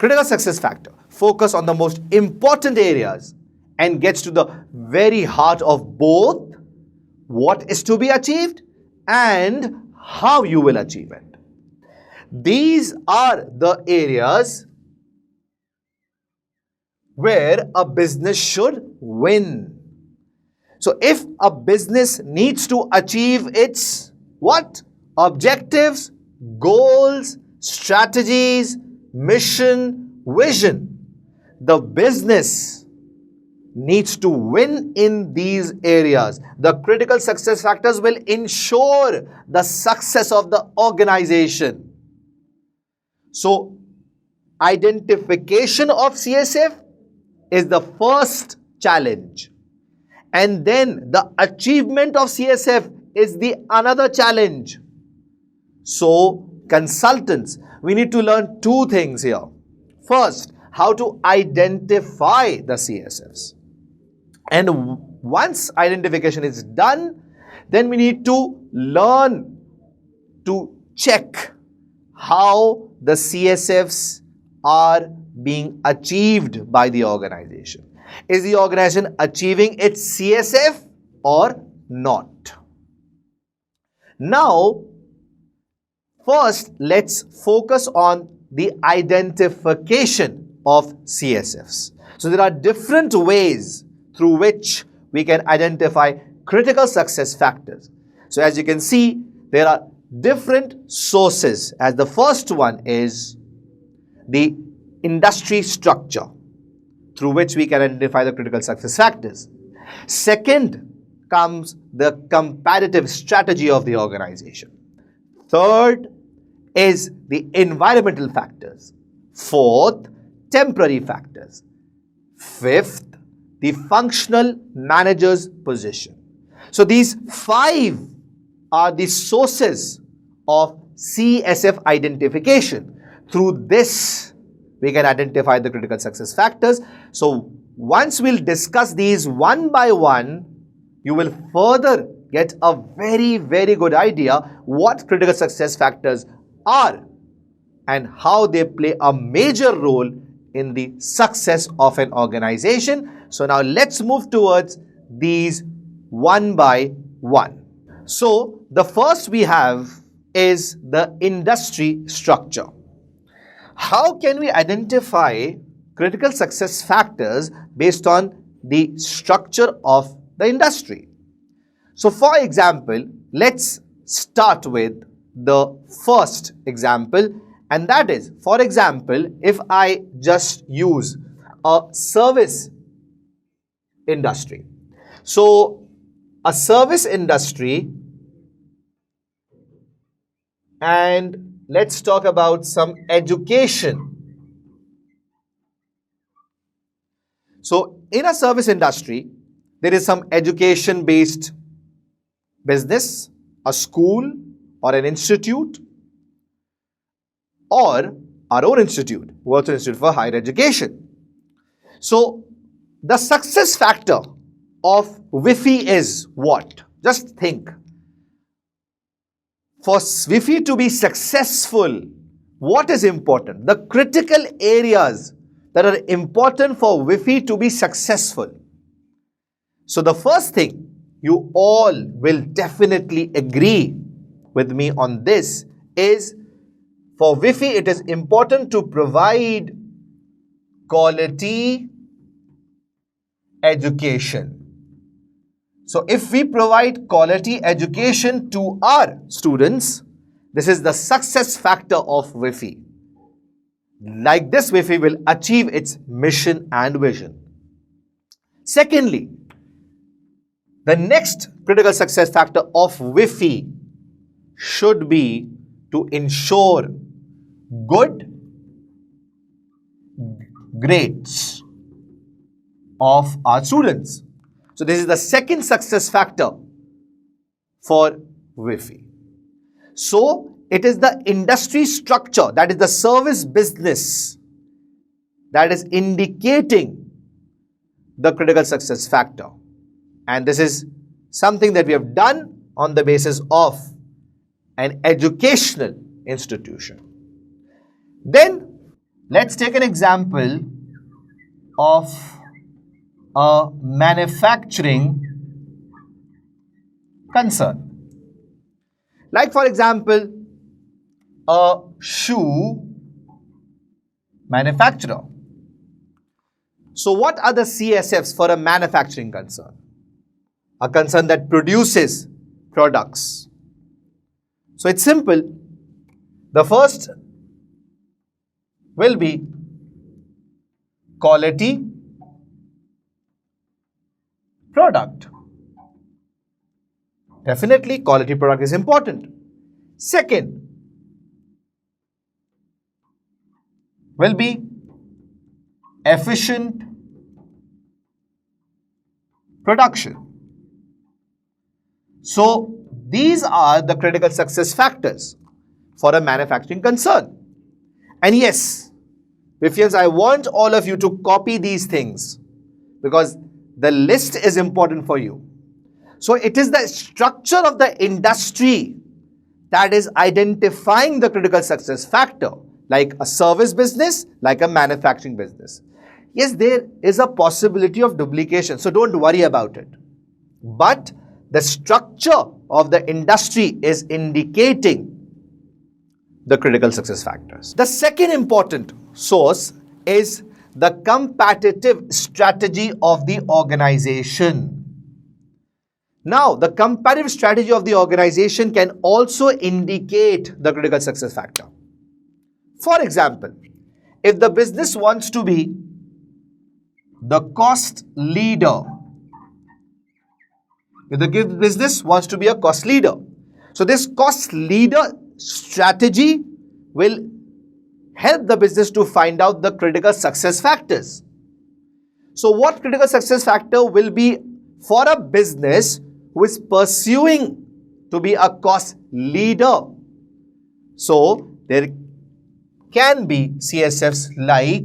Critical success factor focus on the most important areas and gets to the very heart of both what is to be achieved and how you will achieve it. These are the areas where a business should win. So if a business needs to achieve its what? Objectives, goals, strategies, mission, vision. The business needs to win in these areas. The critical success factors will ensure the success of the organization. So, identification of CSF is the first challenge. And then the achievement of CSF is the another challenge. So, consultants, we need to learn two things here. First, how to identify the CSFs. And once identification is done, then we need to learn to check how the CSFs are being achieved by the organization. Is the organization achieving its CSF or not? Now, first, let's focus on the identification of CSFs. So there are different ways through which we can identify critical success factors. So as you can see, there are different sources. As the first one is the industry structure through which we can identify the critical success factors. Second comes the competitive strategy of the organization. Third is the environmental factors. Fourth, temporary factors. Fifth, the functional manager's position. So these five are the sources of CSF identification. Through this, we can identify the critical success factors. So once we'll discuss these one by one, you will further get a very, very good idea what critical success factors are and how they play a major role in the success of an organization. So now let's move towards these one by one. So the first we have is the industry structure. How can we identify critical success factors based on the structure of the industry? So for example, let's start with the first example, and that is, for example, if I just use a service industry. So a service industry, and let's talk about some education. So in a service industry, there is some education-based business, a school or an institute, or our own institute, Virtual Institute for Higher Education. So the success factor of WIFI is what? Just think. For WIFI to be successful, what is important? The critical areas that are important for WIFI to be successful. So the first thing, you all will definitely agree with me on this, is for WIFI it is important to provide quality education. So if we provide quality education to our students, this is the success factor of WIFI. Like this, WIFI will achieve its mission and vision. Secondly, the next critical success factor of WIFI should be to ensure good grades of our students. So this is the second success factor for WIFI. So it is the industry structure, that is the service business, that is indicating the critical success factor. And this is something that we have done on the basis of an educational institution. Then Let's take an example of a manufacturing concern. Like for example, a shoe manufacturer. So what are the CSFs for a manufacturing concern? A concern that produces products. So it's simple. The first will be quality product. Definitely, quality product is important. Second will be efficient production. So, these are the critical success factors for a manufacturing concern. And yes, Vifians, I want all of you to copy these things because the list is important for you. So, it is the structure of the industry that is identifying the critical success factor, like a service business, like a manufacturing business. Yes, there is a possibility of duplication, so don't worry about it. But the structure of the industry is indicating the critical success factors. The second important source is the competitive strategy of the organization. Now, the competitive strategy of the organization can also indicate the critical success factor. For example, if the business wants to be the cost leader, if the business wants to be a cost leader, so this cost leader strategy will help the business to find out the critical success factors. So what critical success factor will be for a business who is pursuing to be a cost leader? So there can be CSFs like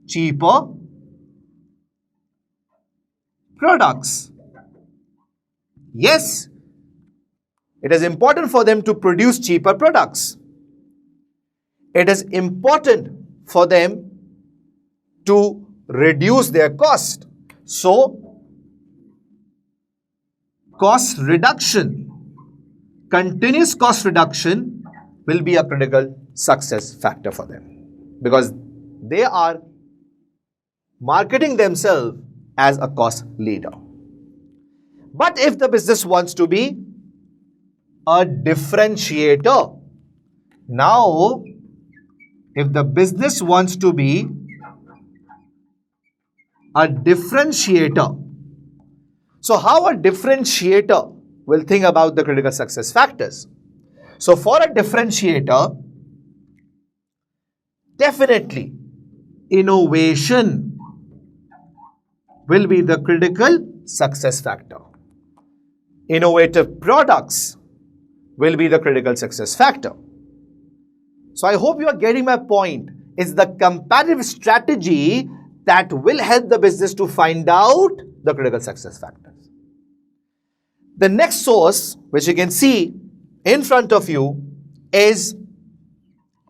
cheaper products. Yes, it is important for them to produce cheaper products. It is important for them to reduce their cost. So, cost reduction, continuous cost reduction will be a critical success factor for them because they are marketing themselves as a cost leader. But if the business wants to be a differentiator, now if the business wants to be a differentiator, so how a differentiator will think about the critical success factors? So for a differentiator, definitely innovation will be the critical success factor. Innovative products will be the critical success factor. So I hope you are getting my point. It's the comparative strategy that will help the business to find out the critical success factors. The next source, which you can see in front of you, is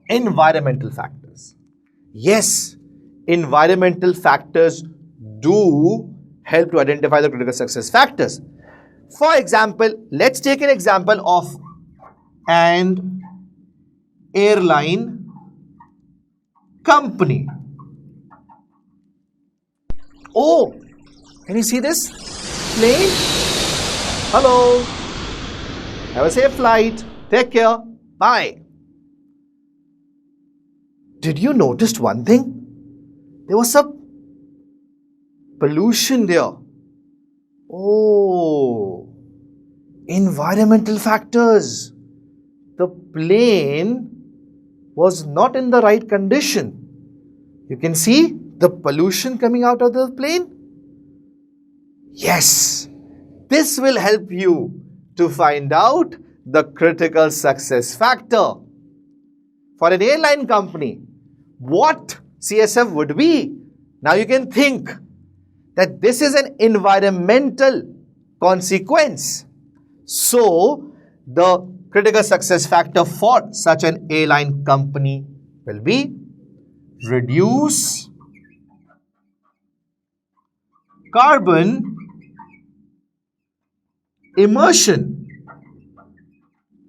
environmental factors. Yes, environmental factors do help to identify the critical success factors. For example, let's take an example of an airline company. Oh, can you see this plane? Hello. Have a safe flight. Take care. Bye. Did you notice one thing? There was some pollution there. Oh, environmental factors. The plane was not in the right condition. You can see the pollution coming out of the plane. Yes, this will help you to find out the critical success factor. For an airline company, what CSF would be? Now you can think that this is an environmental consequence. So, the critical success factor for such an airline company will be reduce carbon immersion.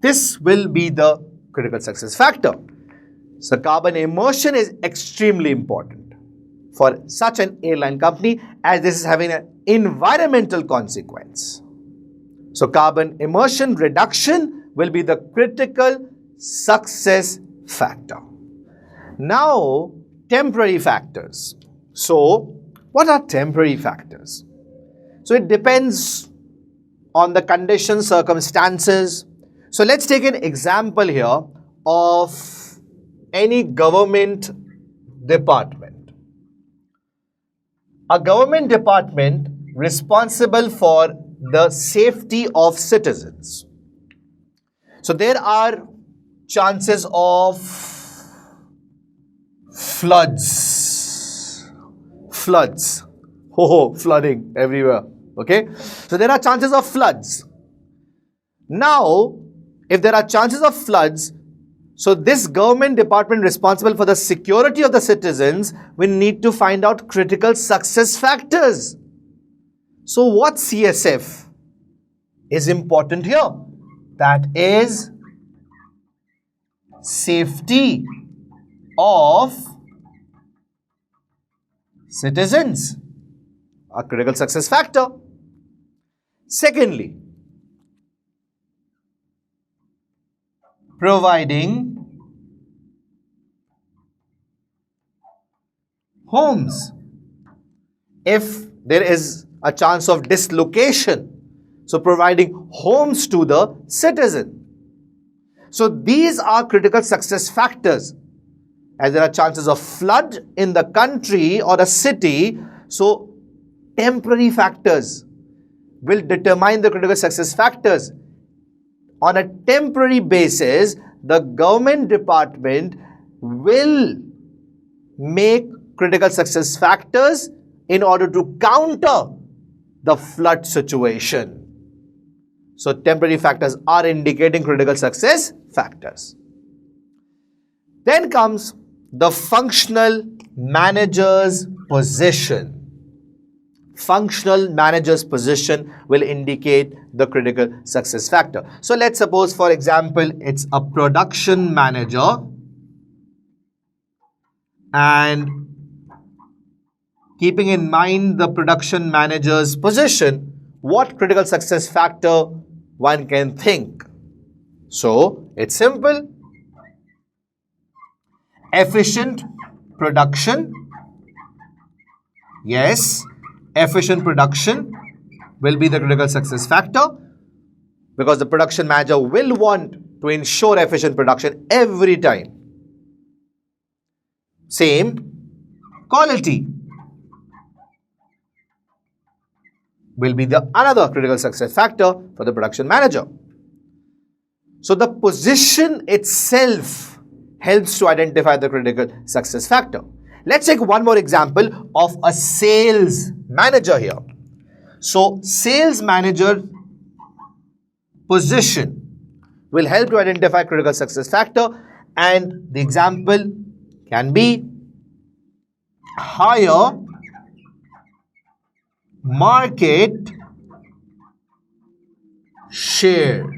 This will be the critical success factor. So carbon immersion is extremely important for such an airline company, as this is having an environmental consequence. So carbon immersion reduction will be the critical success factor. Now, temporary factors. So, what are temporary factors? So, it depends on the conditions, circumstances. So, let's take an example here of any government department. A government department responsible for the safety of citizens. So, there are chances of floods, flooding everywhere, okay? So there are chances of floods. Now, if there are chances of floods, so this government department responsible for the security of the citizens will need to find out critical success factors. So what CSF is important here? That is safety of citizens, a critical success factor. Secondly, providing homes. If there is a chance of dislocation, so providing homes to the citizen. So these are critical success factors. As there are chances of flood in the country or a city, so temporary factors will determine the critical success factors. On a temporary basis, the government department will make critical success factors in order to counter the flood situation. So temporary factors are indicating critical success factors. Then comes the functional manager's position. Functional manager's position will indicate the critical success factor. So let's suppose, for example, it's a production manager, and keeping in mind the production manager's position, what critical success factor one can think? So it's simple. Efficient production. Yes, efficient production will be the critical success factor, because the production manager will want to ensure efficient production every time. Same, quality will be the another critical success factor for the production manager. So the position itself helps to identify the critical success factor. Let's take one more example of a sales manager here. So sales manager position will help to identify critical success factor, and the example can be higher market share.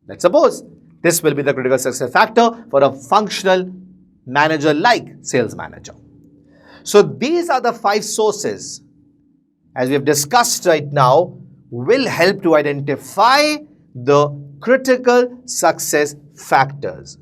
Let's suppose this will be the critical success factor for a functional manager like sales manager. So these are the 5 sources, as we have discussed right now, will help to identify the critical success factors.